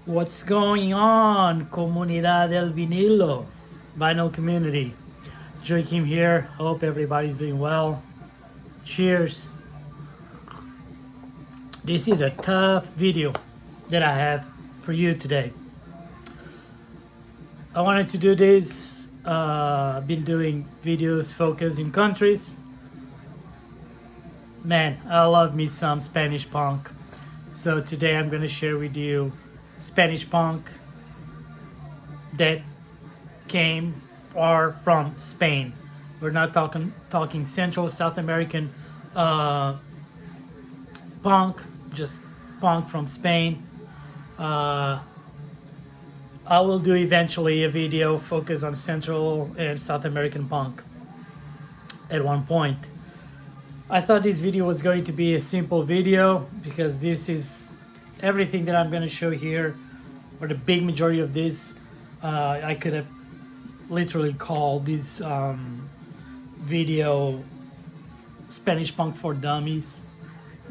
What's going on, Comunidad del Vinilo, vinyl community? Joaquim here. Hope everybody's doing well. Cheers. This is a tough video that I have for you today. I wanted to do this. I've been doing videos focused in countries. Man, I love me some Spanish punk. So today I'm gonna share with you Spanish punk that came or from Spain. We're not talking Central South American punk, just punk from Spain. I will do eventually a video focused on Central and South American punk at one point. I thought this video was going to be a simple video because this is everything that I'm going to show here, or the big majority of this. I could have literally called this video Spanish Punk for Dummies,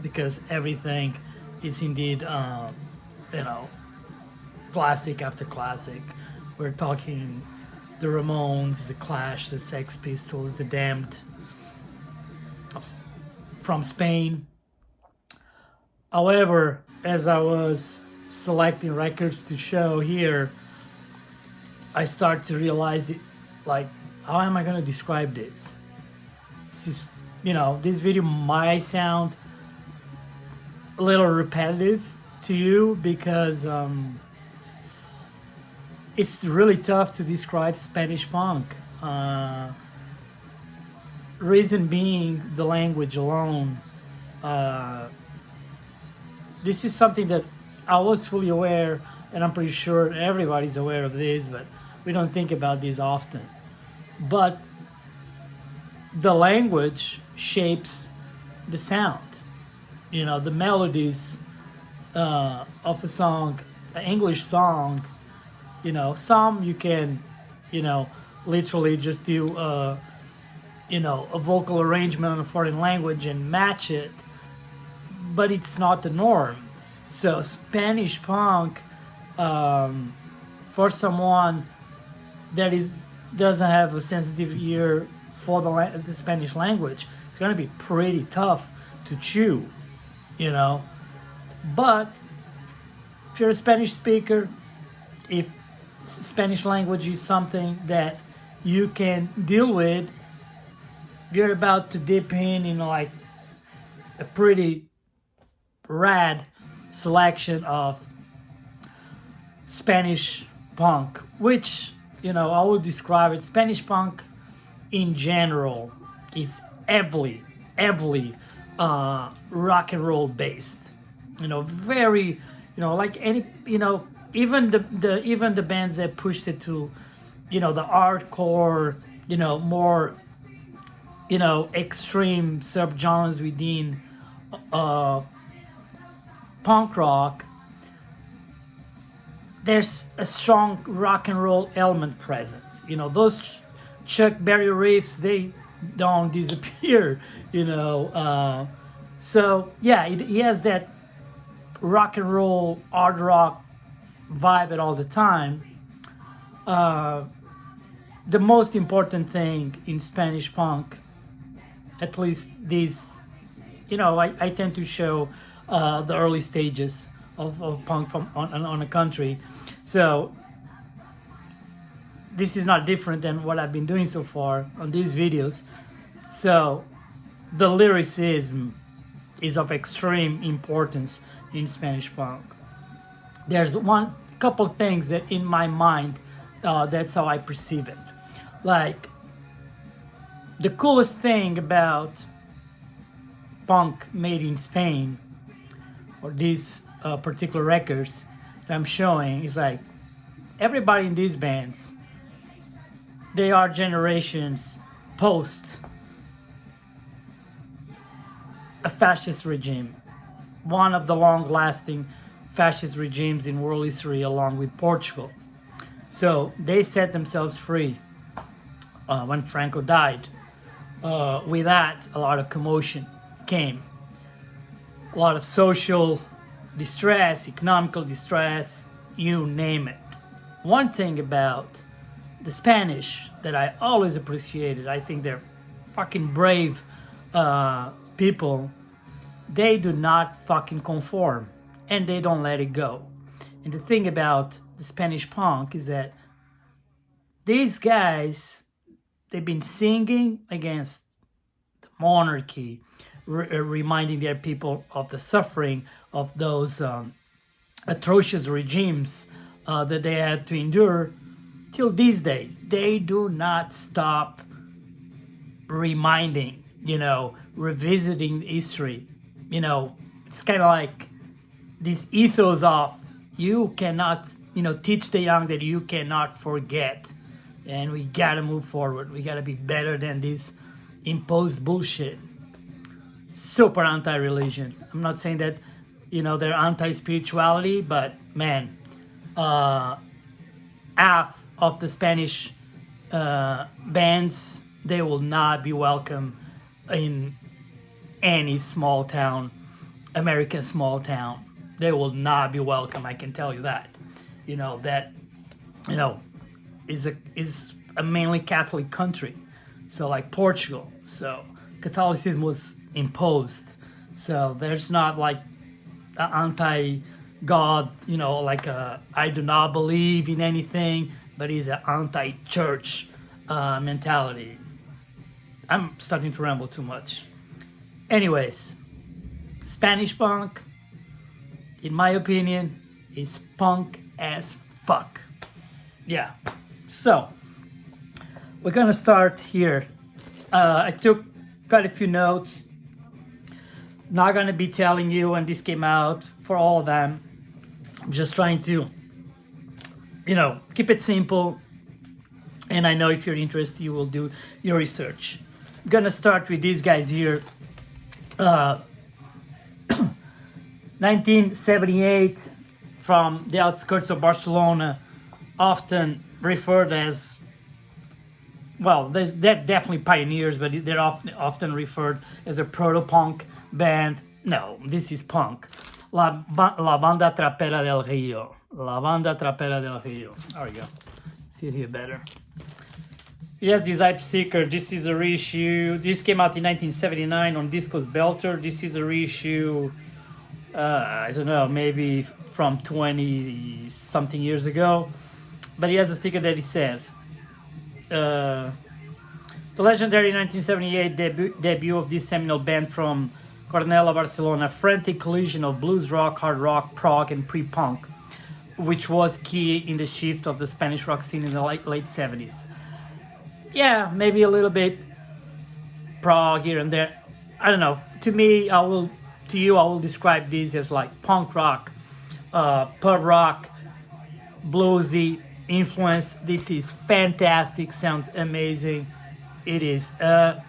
because everything is indeed, classic after classic. We're talking the Ramones, the Clash, the Sex Pistols, the Damned from Spain. However, as I was selecting records to show here, I start to realize that, like, how am I going to describe this? This is, this video might sound a little repetitive to you because it's really tough to describe Spanish punk. Reason being the language alone. This is something that I was fully aware, and I'm pretty sure everybody's aware of this, but we don't think about this often. But the language shapes the sound. The melodies of a song, an English song, some you can, literally just do a vocal arrangement in a foreign language and match it, but it's not the norm. So Spanish punk, for someone that doesn't have a sensitive ear for the Spanish language, it's gonna be pretty tough to chew, But if you're a Spanish speaker, if Spanish language is something that you can deal with, you're about to dip in like a pretty rad selection of Spanish punk, which I would describe it. Spanish punk in general, it's heavily rock and roll based. Very like any even the bands that pushed it to the hardcore, more extreme subgenres within punk rock, there's a strong rock and roll element present. Those Chuck Berry riffs, they don't disappear, so yeah, he has that rock and roll, hard rock vibe at all the time. The most important thing in Spanish punk, at least this, I tend to show the early stages of punk from on a country. So this is not different than what I've been doing so far on these videos. So the lyricism is of extreme importance in Spanish punk. There's couple things that in my mind, that's how I perceive it. Like, the coolest thing about punk made in Spain, or these particular records that I'm showing, is like everybody in these bands, they are generations post a fascist regime, one of the long-lasting fascist regimes in world history, along with Portugal. So they set themselves free when Franco died. With that, a lot of commotion came. A lot of social distress, economical distress, you name it. One thing about the Spanish that I always appreciated, I think they're fucking brave people. They do not fucking conform, and they don't let it go. And the thing about the Spanish punk is that these guys, they've been singing against the monarchy, reminding their people of the suffering of those atrocious regimes that they had to endure till this day. They do not stop reminding, revisiting history. It's kind of like this ethos of you cannot, teach the young that you cannot forget. And we gotta move forward. We gotta be better than this imposed bullshit. Super anti-religion. I'm not saying that, they're anti-spirituality, but man, half of the Spanish bands, they will not be welcome in any small town, American small town. They will not be welcome, I can tell you that. Is a mainly Catholic country. So like Portugal. So Catholicism was imposed. So there's not like an anti-God, I do not believe in anything, but it's an anti-church mentality. I'm starting to ramble too much. Anyways, Spanish punk, in my opinion, is punk as fuck. Yeah. So, we're gonna start here. I took quite a few notes. Not gonna be telling you when this came out for all of them. I'm just trying to, keep it simple. And I know if you're interested, you will do your research. I'm gonna start with these guys here. 1978, from the outskirts of Barcelona, often referred as, they're definitely pioneers, but they're often referred as a proto-punk band. No, this is punk. La Banda Trapera del Rio. La Banda Trapera del Rio. There we go. See it here better. Yes, this hype sticker. This is a reissue. This came out in 1979 on Disco's Belter. This is a reissue, I don't know, maybe from 20 something years ago. But he has a sticker that it says, the legendary 1978 debut of this seminal band from Cornellà, Barcelona, frantic collision of blues rock, hard rock, prog, and pre-punk, which was key in the shift of the Spanish rock scene in the late 70s. Yeah, maybe a little bit prog here and there. I don't know. To me, I will describe this as like punk rock, pub rock, bluesy influence. This is fantastic. Sounds amazing. It is a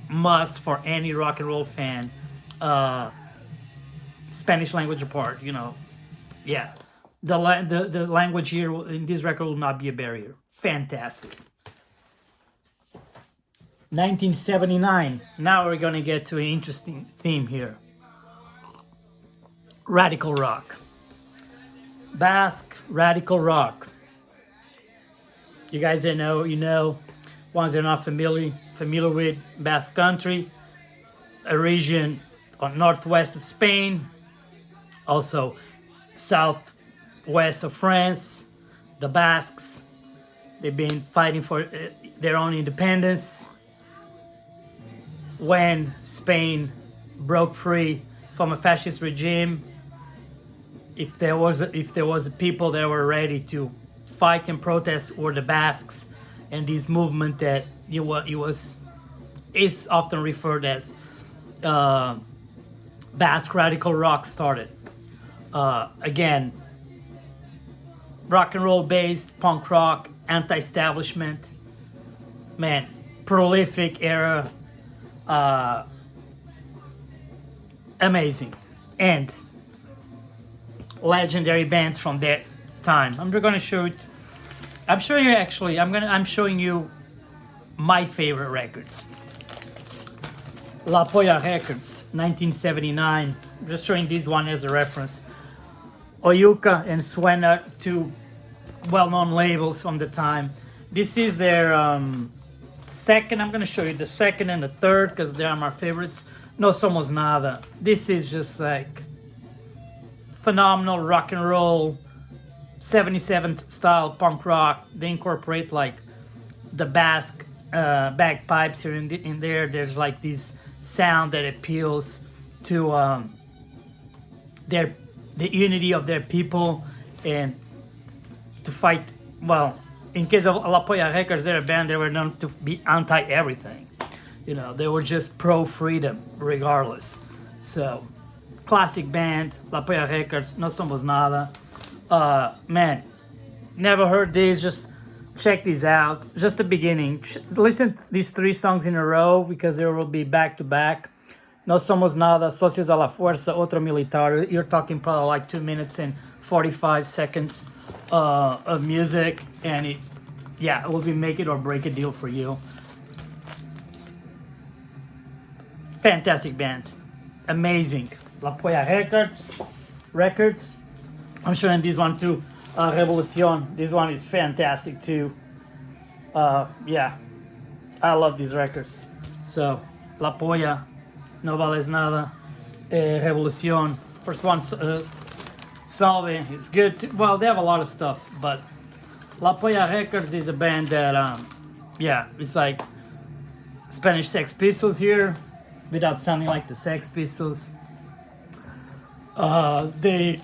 must for any rock and roll fan. Spanish language apart, Yeah, the language here in this record will not be a barrier. Fantastic. 1979. Now we're gonna get to an interesting theme here. Radical rock. Basque radical rock. You guys that know. Ones that are not familiar with Basque country, a region on northwest of Spain, also southwest of France. The Basques, they've been fighting for their own independence. When Spain broke free from a fascist regime, if there was a people that were ready to fight and protest, were the Basques, and this movement that is often referred as Basque radical rock started. Again, rock and roll based punk rock, anti-establishment, man, prolific era. Amazing, and legendary bands from that time. I'm going to show it. I'm showing you my favorite records. La Polla Records, 1979. Just showing this one as a reference. Oyuka and Suena, two well-known labels from the time. This is their second. I'm gonna show you the second and the third because they are my favorites. No Somos Nada. This is just like phenomenal rock and roll, 77 style punk rock. They incorporate like the Basque bagpipes here in there. There's like this sound that appeals to the unity of their people and to fight. Well, in case of La Polla Records, they're a band. They were known to be anti everything. You know, they were just pro freedom regardless. So, classic band, La Polla Records, No Somos Nada. Man, never heard this. Just check these out. Just the beginning. Listen to these 3 songs in a row because they will be back to back. No Somos Nada, Socios a la Fuerza, Otro Militar. You're talking probably like 2 minutes and 45 seconds of music, and it will be make it or break a deal for you. Fantastic band, amazing. La Polla Records. I'm showing this one too. Revolucion. This one is fantastic too. I love these records. So La Polla, No Vales Nada, Revolucion. First one, Salve, is good too. Well, they have a lot of stuff, but La Polla Records is a band that, it's like Spanish Sex Pistols here, without sounding like the Sex Pistols. They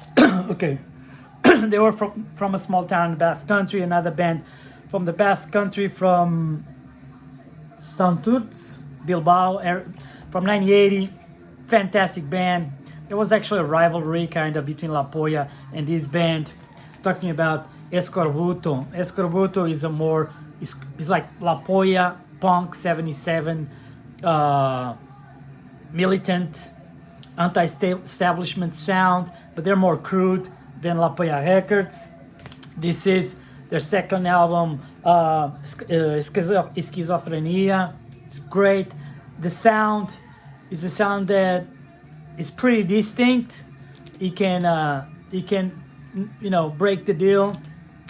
they were from a small town in the Basque Country. Another band from the Basque Country, from Santurtz, Bilbao, from 1980. Fantastic band. There was actually a rivalry kind of between La Polla and this band. Talking about Escorbuto. Escorbuto is it's like La Polla punk 77, militant, anti-establishment sound, but they're more crude than La Polla Records. This is their second album, Schizophrenia. It's great. The sound is a sound that is pretty distinct. It can break the deal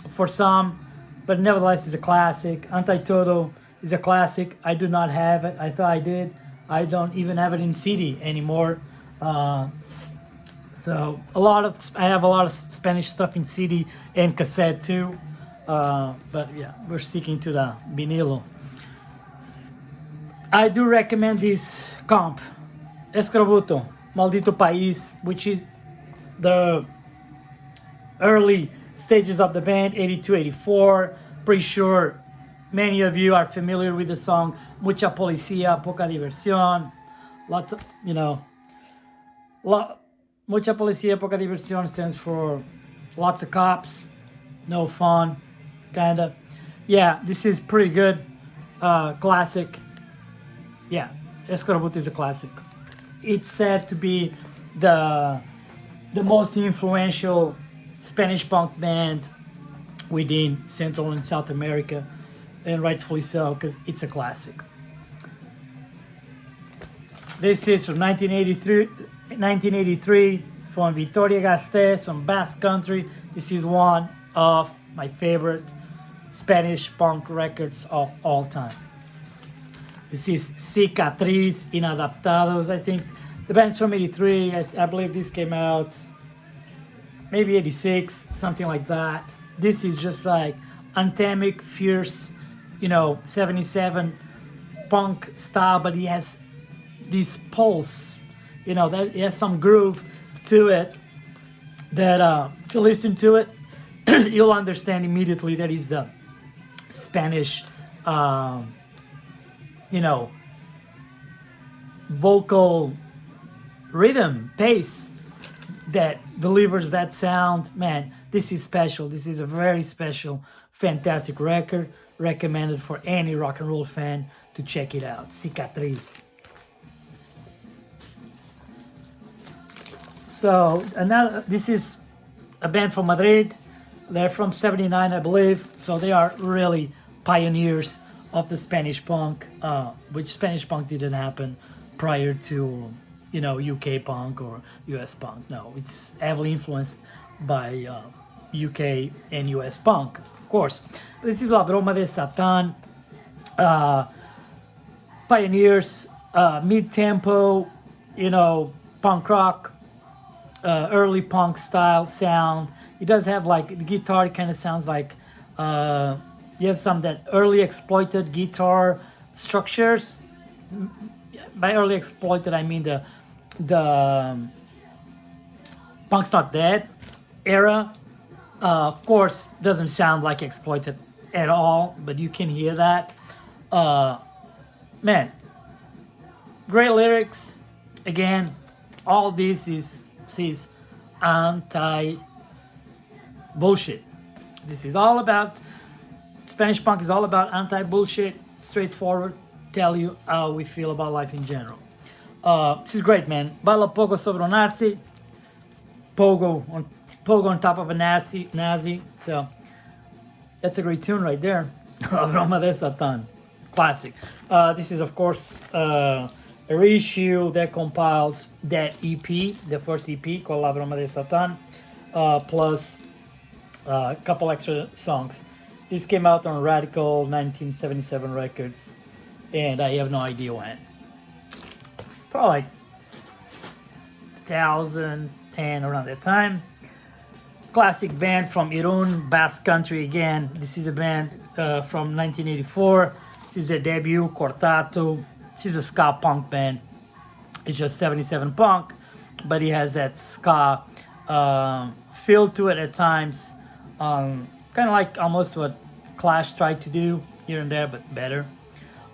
for some, but nevertheless it's a classic. Anti-Todo is a classic. I do not have it. I thought I did. I don't even have it in CD anymore. So I have a lot of Spanish stuff in CD and cassette too. But yeah, we're sticking to the vinilo. I do recommend this comp, Escorbuto, Maldito País, which is the early stages of the band, 82, 84. Pretty sure many of you are familiar with the song Mucha Policía, Poca Diversión. Mucha Policía, Poca Diversión stands for lots of cops, no fun, kinda. Yeah, this is pretty good. Classic. Yeah, Escorbuto is a classic. It's said to be the most influential Spanish punk band within Central and South America, and rightfully so, because it's a classic. This is from 1983 from Vitoria-Gasteiz, from Basque Country. This is one of my favorite Spanish punk records of all time. This is Cicatriz Inadaptados. I think the band's from 83. I believe this came out maybe 86, something like that. This is just like anthemic, fierce, 77 punk style, but he has this pulse, that it has some groove to it that to listen to it, you'll understand immediately that is the Spanish, vocal rhythm, pace that delivers that sound. Man, this is special. This is a very special, fantastic record. Recommended for any rock and roll fan to check it out. Cicatriz. So this is a band from Madrid. They're from 79, I believe. So they are really pioneers of the Spanish punk, which Spanish punk didn't happen prior to, UK punk or US punk. No, it's heavily influenced by UK and US punk, of course. This is La Broma de Satan, pioneers, mid-tempo, punk rock, early punk style sound. It does have like the guitar kind of sounds like you have some that early exploited guitar structures. By early exploited, I mean the Punk's Not Dead era. Of course, doesn't sound like exploited at all, but you can hear that. Man, great lyrics. Again, all this is anti bullshit. This is all about Spanish punk is all about anti bullshit, straightforward, tell you how we feel about life in general. This is great, man. Balla poco sobre un Nazi, pogo on top of a Nazi. So that's a great tune right there. La Broma de Satan, classic. This is of course a reissue that compiles that EP, the first EP called La Broma de Satan, plus a couple extra songs. This came out on Radical 1977 Records, and I have no idea when. Probably like 2010, around that time. Classic band from Irun, Basque country again. This is a band from 1984. This is their debut, Cortato. This is a ska punk band. It's just 77 punk, but it has that ska feel to it at times. Kind of like almost what Clash tried to do here and there, but better.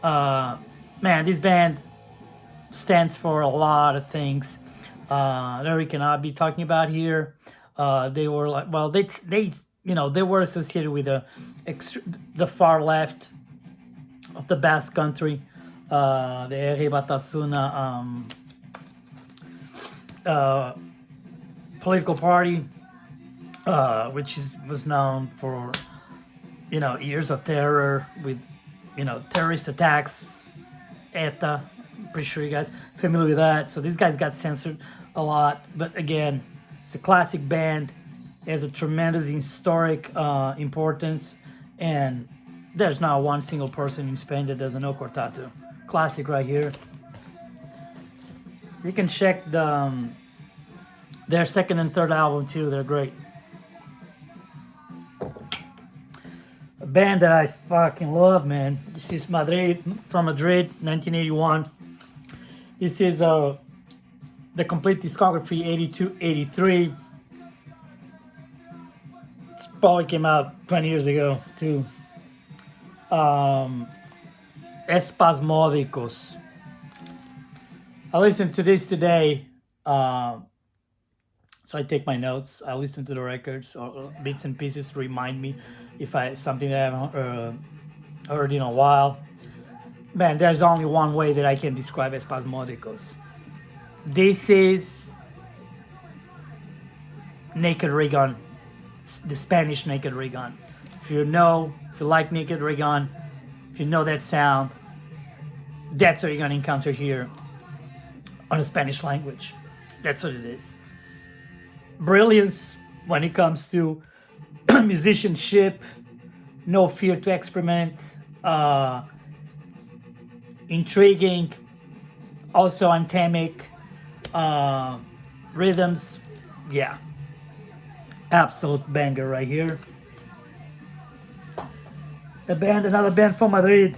Man, this band stands for a lot of things that we cannot be talking about here. They were like, well, they were associated with the far left of the Basque country, the Ere Batasuna political party, which was known for years of terror with terrorist attacks, ETA. I'm pretty sure you guys are familiar with that. So these guys got censored a lot, but again, it's a classic band. It has a tremendous historic importance, and there's not one single person in Spain that doesn't know Cortato. Classic right here. You can check their second and third album too. They're great. A band that I fucking love, man. This is from Madrid, 1981. This is the complete discography, 82-83. It probably came out 20 years ago too. Espasmódicos. I listened to this today, so I take my notes. I listen to the records or bits and pieces to remind me if something that I haven't heard in a while. Man, there's only one way that I can describe Espasmódicos. This is Naked Raygun, the Spanish Naked Raygun. If you like Naked Raygun, if you know that sound, that's what you're gonna encounter here on the Spanish language. That's what it is. Brilliance when it comes to musicianship, no fear to experiment, intriguing, also anthemic rhythms. Yeah, absolute banger right here. Another band from Madrid,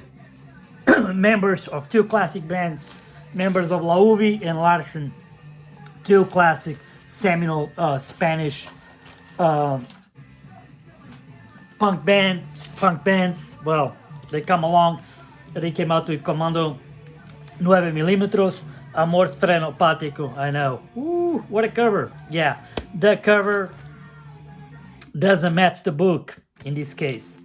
members of two classic bands, members of La Ubi and Larsen, two classic seminal Spanish punk bands. Well, they come along. They came out with Comando 9mm, Amor Frenopático. I know. Ooh, what a cover. Yeah, the cover doesn't match the book in this case.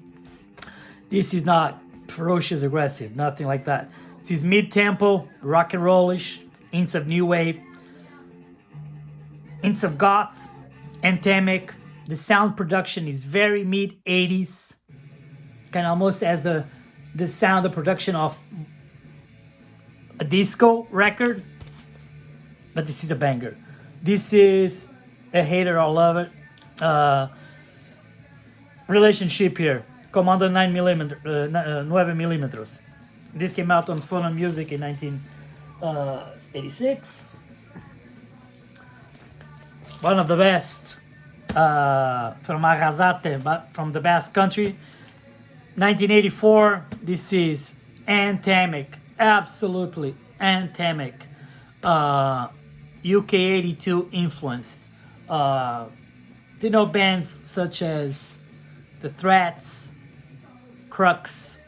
This is not ferocious aggressive, nothing like that. This is mid-tempo, rock and rollish, hints of new wave, hints of goth, anthemic. The sound production is very mid-80s, kind of almost as the sound, the production of a disco record, but this is a banger. This is a hater, I love it. relationship here. Commander 9 millimeters. This came out on Phonon Music in 1986. One of the best from Arrasate, but from the Basque country. 1984. This is anthemic, absolutely anthemic. UK 82 influenced. Bands such as The Threats, Crux,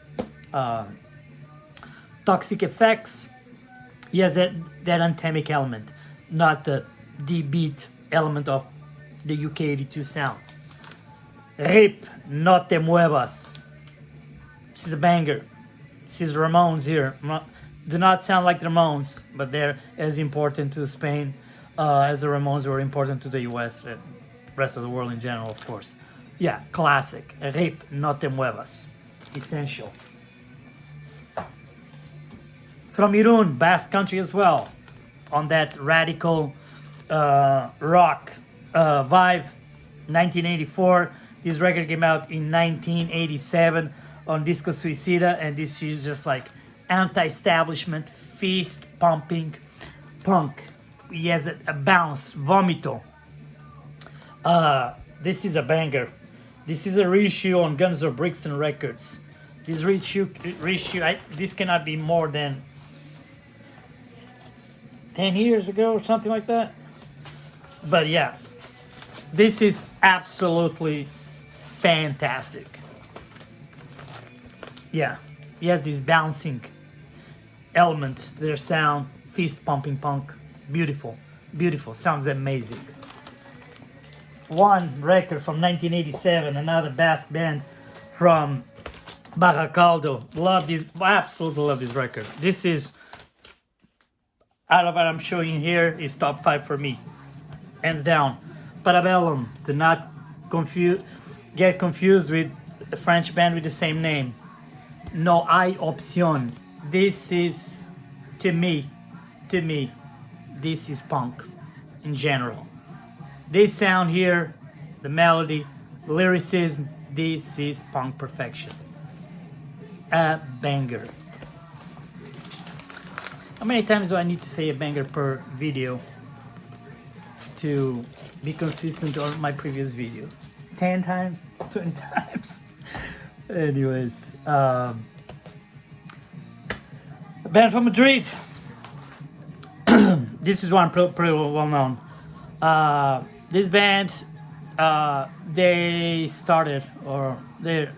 Toxic Effects. Yes, that anthemic element, not the beat element of the UK 82 sound. Rip, No Te Muevas. This is a banger. This is Ramones here. Do not sound like the Ramones, but they're as important to Spain as the Ramones were important to the US and rest of the world in general, of course. Yeah, classic. Rip, No Te Muevas. Essential. From Irun, Basque country as well, on that radical rock vibe. 1984. This record came out in 1987 on Disco Suicida, and this is just like anti-establishment, fist-pumping punk. He has a bounce, vomito. This is a banger. This is a reissue on Guns or Brixton Records. This reissue, this cannot be more than 10 years ago or something like that. But yeah, this is absolutely fantastic. Yeah, he has this bouncing element to their sound, fist pumping punk. Beautiful, beautiful, sounds amazing. One record from 1987, another Basque band from Baracaldo. Love this, absolutely love this record. This is, out of what I'm showing you here, is top 5 for me, hands down. Parabellum, do not get confused with a French band with the same name. No hay opción. This is, to me, this is punk in general. This sound here, the melody, the lyricism, this is punk perfection. A banger. How many times do I need to say a banger per video to be consistent on my previous videos? 10 times? 20 times? Anyways, a band from Madrid. This is one pretty well known. This band, they started, or they're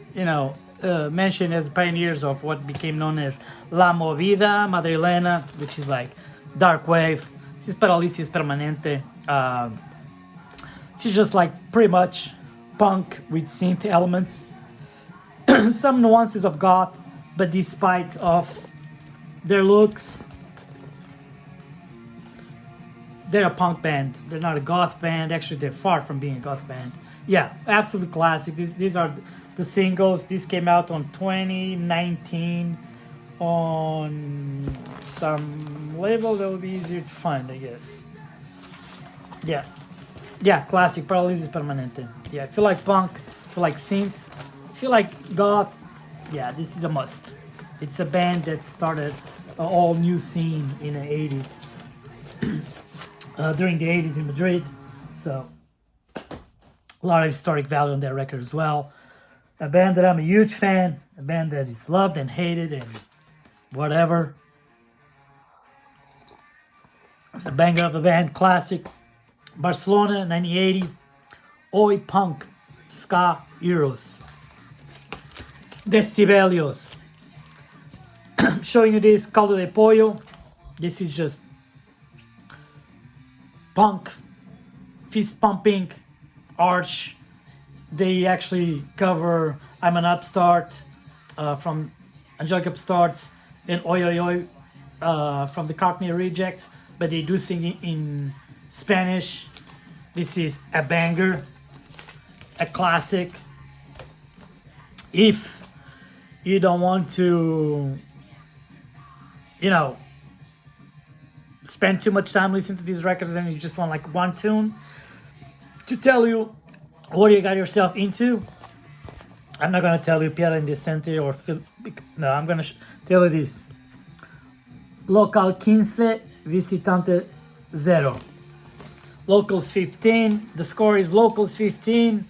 mentioned as pioneers of what became known as La Movida Madrilena, which is like dark wave. This is Parálisis Permanente. It's just like pretty much punk with synth elements. Some nuances of goth, but despite of their looks, they're a punk band. They're not a goth band. Actually, they're far from being a goth band. Yeah, absolute classic. These are the singles. This came out on 2019 on some label that would be easier to find, I guess. Yeah, classic. Parálisis Permanente. Yeah, if you like punk, if you like synth, if you like goth, yeah, this is a must. It's a band that started an all new scene in the 80s. During the 80s in Madrid, so a lot of historic value on that record as well. A band that I'm a huge fan, a band that is loved and hated and whatever. It's a banger of a band, classic. Barcelona, 1980. Oi Punk, Ska Heroes. Decibelios. Showing you this, Caldo de Pollo. This is just punk, fist pumping, arch. They actually cover I'm an Upstart from Angelic Upstarts and Oi Oi Oi from the Cockney Rejects, but they do sing in Spanish. This is a banger, a classic. If you don't want to, spend too much time listening to these records and you just want like one tune, to tell you what you got yourself into. I'm not gonna tell you Piera in the center or no, I'm gonna tell you this. Local 15, visitante 0. Locals 15. The score is locals 15.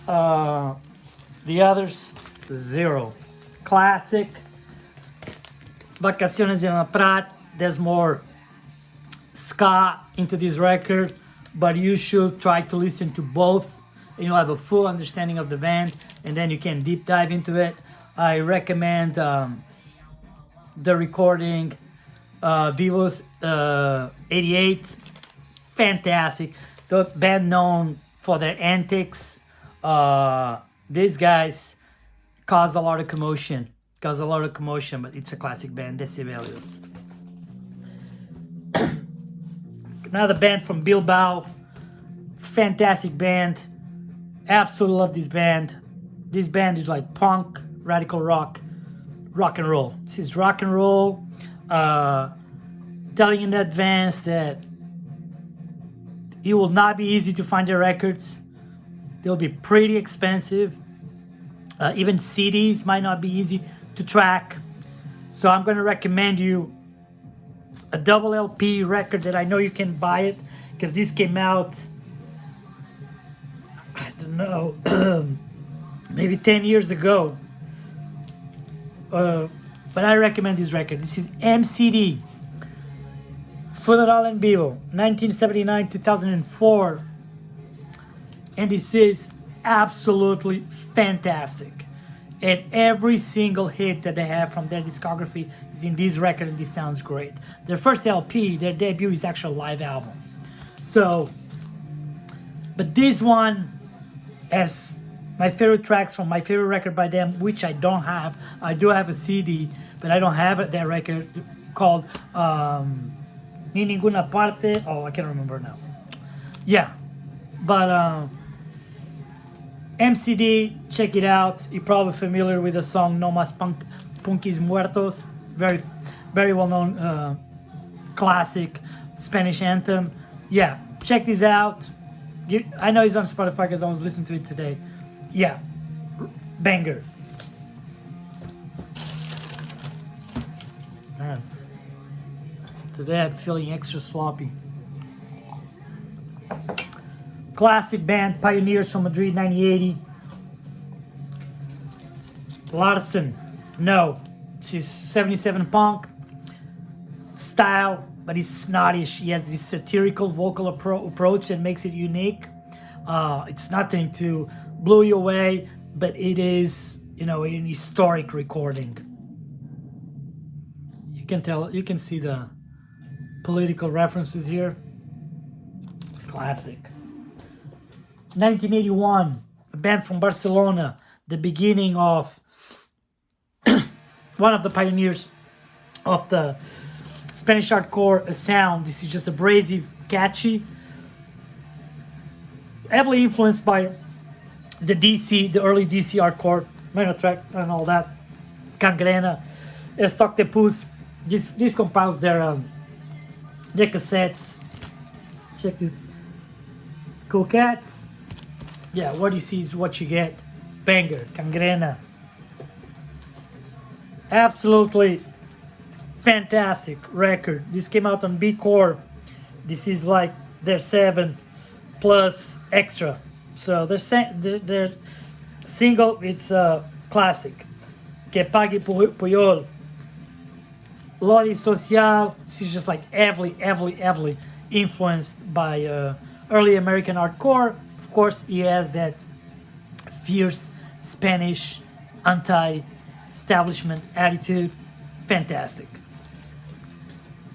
The others 0. Classic. Vacaciones en la Prat. There's more ska into this record, but you should try to listen to both and you'll have a full understanding of the band, and then you can deep dive into it. I recommend the recording Vivos 88. Fantastic. The band known for their antics. These guys caused a lot of commotion. But it's a classic band, Decibelios. Another band from Bilbao. Fantastic band. Absolutely love this band. This band is like punk, radical rock, rock and roll. This is rock and roll. Telling in advance that it will not be easy to find their records. They'll be pretty expensive. Even CDs might not be easy to track. So I'm going to recommend you a double LP record that I know you can buy it, because this came out, I don't know, maybe 10 years ago. But I recommend this record. This is MCD. Funeral en Vivo, 1979-2004. And this is absolutely fantastic. And every single hit that they have from their discography is in this record, and this sounds great. Their first LP, their debut, is actually a live album. So, but this one has my favorite tracks from my favorite record by them, which I don't have. I do have a CD, but I don't have that record, called Ni Ninguna Parte. Oh, I can't remember now. Yeah, but MCD, check it out. You're probably familiar with the song No Mas Punkis Muertos. Very, very well-known classic Spanish anthem. Yeah, check this out. I know it's on Spotify because I was listening to it today. Yeah, banger. Man, today I'm feeling extra sloppy. Classic band, Pioneers from Madrid, 1980. Larsen, no. She's 77 punk style, but he's snottish. He has this satirical vocal approach that makes it unique. It's nothing to blow you away, but it is, an historic recording. You can tell, you can see the political references here. Classic. 1981, a band from Barcelona, the beginning of one of the pioneers of the Spanish hardcore sound. This is just abrasive, catchy, heavily influenced by the early DC hardcore, minor track and all that. Gangrena, Stock de Pus. This compiles their cassettes. Check this. Cool Cats. Yeah, what you see is what you get. Banger, Gangrena. Absolutely fantastic record. This came out on B Core. This is like their 7 plus extra. So their single, it's a classic. Que Pague Puyol. Lodi Social. This is just like heavily influenced by early American hardcore. Of course, he has that fierce Spanish anti-establishment attitude. Fantastic.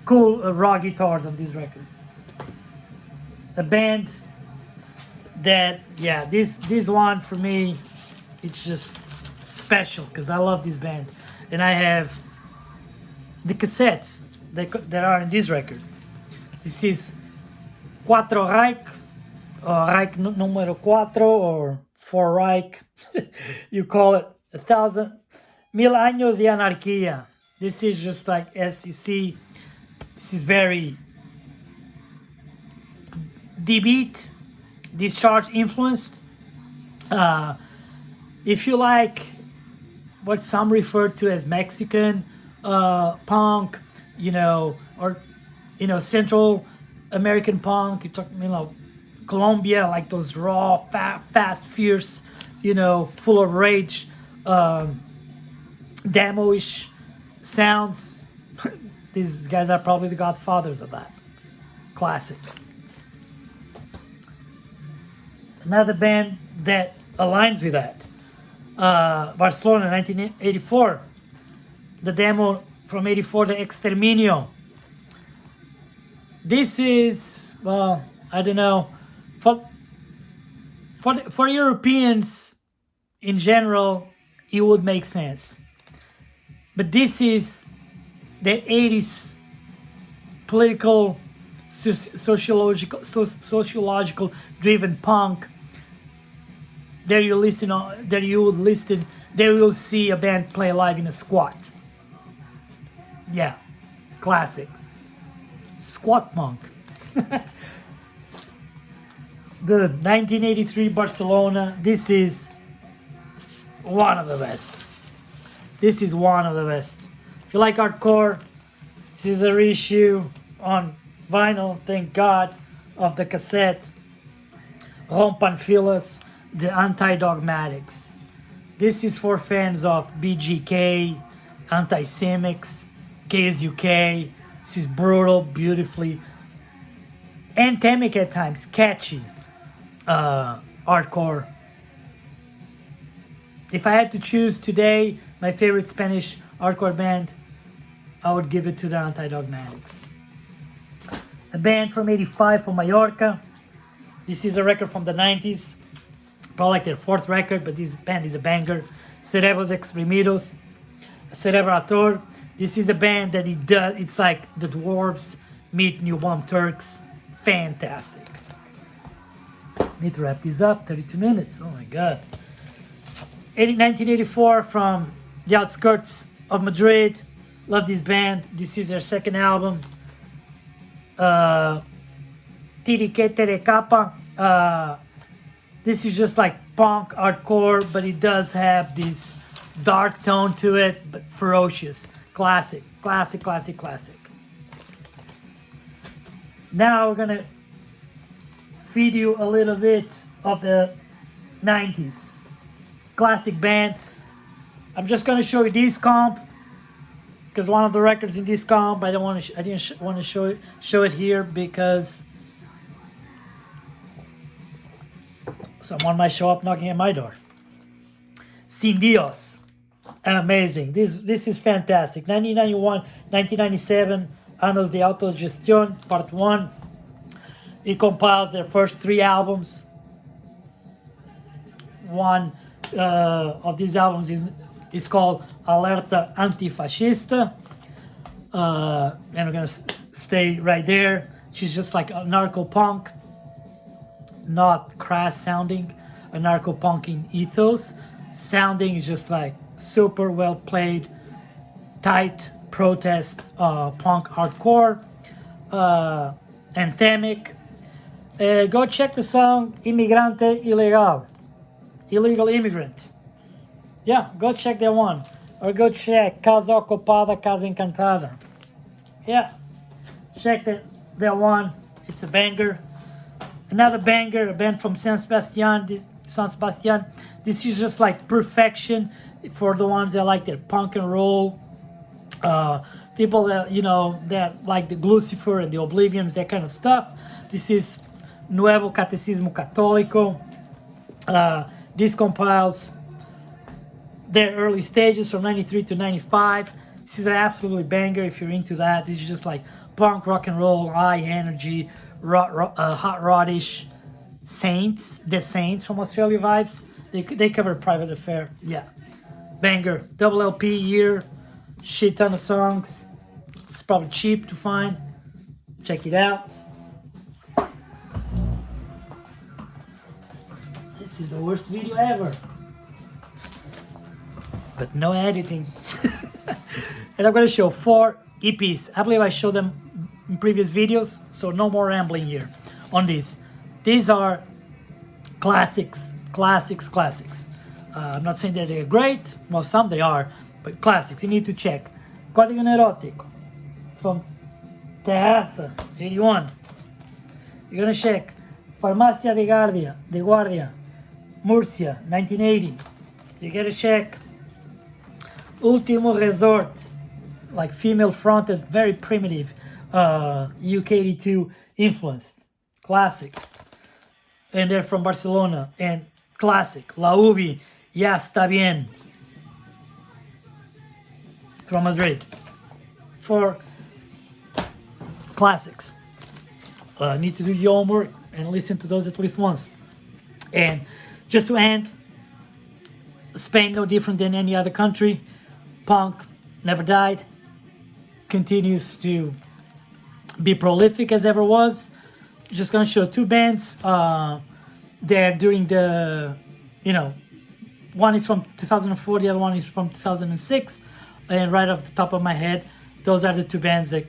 Cool raw guitars on this record. A band that, yeah, this one for me, it's just special because I love this band. And I have the cassettes that are in this record. This is Cuatro Reich, Reich numero 4, or 4 Reich, you call it, 1000 años de anarquía. This is just like, as you see, this is very D-beat, discharge influenced, If you like what some refer to as Mexican punk, or Central American punk, you talk, Colombia, like those raw, fast, fierce, full of rage, demo-ish sounds. These guys are probably the godfathers of that. Classic. Another band that aligns with that, Barcelona, 1984. The demo from 84, the Exterminio. This is, well, I don't know, for Europeans in general, it would make sense. But this is the 80s political, sociological driven punk. There you will see a band play live in a squat. Yeah, classic. Squat punk. The 1983 Barcelona, this is one of the best. This is one of the best. If you like hardcore, this is a reissue on vinyl, thank God, of the cassette. Rompan Filas, the Anti-Dogmatics. This is for fans of BGK, Anti-Semics, KSUK. This is brutal, beautifully anthemic at times, catchy, hardcore. If I had to choose today my favorite Spanish hardcore band, I would give it to the Anti-Dogmatics. A band from 85 from Mallorca. This is a record from the 90s. Probably like their fourth record, but this band is a banger. Cerebros Exprimidos, Cerebrator. This is a band that it's like the Dwarves meet New Bomb Turks. Fantastic. Need to wrap this up, 32 minutes, oh my God. 1984 from the outskirts of Madrid. Love this band. This is their second album. Tiriquete de Capa. This is just like punk hardcore, but it does have this dark tone to it, but ferocious. Classic. Now we're gonna feed you a little bit of the 90s. Classic band. I'm just gonna show you this comp because one of the records in this comp I didn't want to show it here because someone might show up knocking at my door. Sin Dios. Amazing. This is fantastic. 1991, 1997, Anos de Autogestión, Part 1. It compiles their first 3 albums. One of these albums is called Alerta Antifascista. And we're going to stay right there. She's just like a narco-punk, not crass sounding, a narco-punking ethos. Sounding is just like super well played, tight protest punk hardcore, anthemic. Go check the song Inmigrante Ilegal, Illegal Immigrant. Yeah, go check that one. Or go check Casa Ocupada, Casa Encantada. Yeah, check that one. It's a banger. Another banger, a band from San Sebastian. This is just like perfection for the ones that like their punk and roll. People that, that like the Lucifer and the Oblivions, that kind of stuff. This is Nuevo Catecismo Católico. This compiles their early stages from 93 to 95. This is an absolutely banger if you're into that. This is just like punk, rock and roll, high energy, hot rodish. The Saints from Australia vibes. They cover Private Affair. Yeah. Banger. Double LP year. Shit ton of songs. It's probably cheap to find. Check it out. This is the worst video ever. But no editing. And I'm going to show 4 EPs. I believe I showed them in previous videos, so no more rambling here on this. These are classics Classics. I'm not saying that they're great. Well, some they are, but classics. You need to check. Código Neurótico from Terraza, 81. You're gonna check Farmacia de Guardia, Murcia, 1980. You gotta check Último Resort, like female fronted, very primitive, UK 82 influenced, classic. And they're from Barcelona, and classic, La Ubi, Ya Está Bien, from Madrid. For classics. Need to do your homework and listen to those at least once. And just to end, Spain no different than any other country. Punk never died, continues to be prolific as ever was. Just gonna show two bands. They're doing the, one is from 2004, the other one is from 2006. And right off the top of my head, those are the two bands that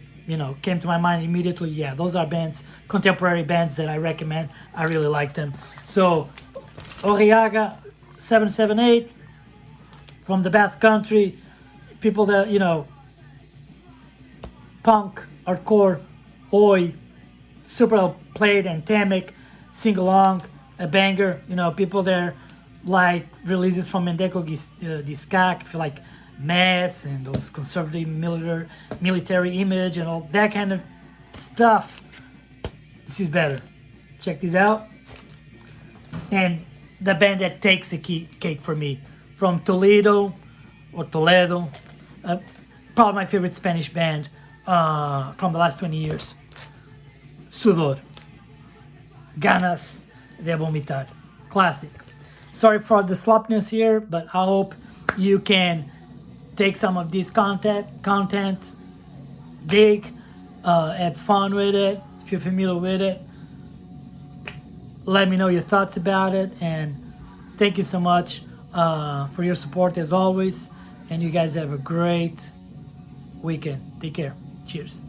came to my mind immediately. Yeah, those are bands, contemporary bands that I recommend. I really like them. So, Oriaga 778 from the Basque country, people that punk, hardcore, oi, super played, anthemic, sing along, a banger. People there like releases from Mendeco Discac, if you like mass and those conservative military image and all that kind of stuff. This is better. Check this out. And the band that takes the cake for me, from Toledo, probably my favorite Spanish band from the last 20 years. Sudor, Ganas de Vomitar, classic. Sorry for the sloppiness here, but I hope you can take some of this content, dig, have fun with it. If you're familiar with it, let me know your thoughts about it. And thank you so much for your support as always. And you guys have a great weekend. Take care. Cheers.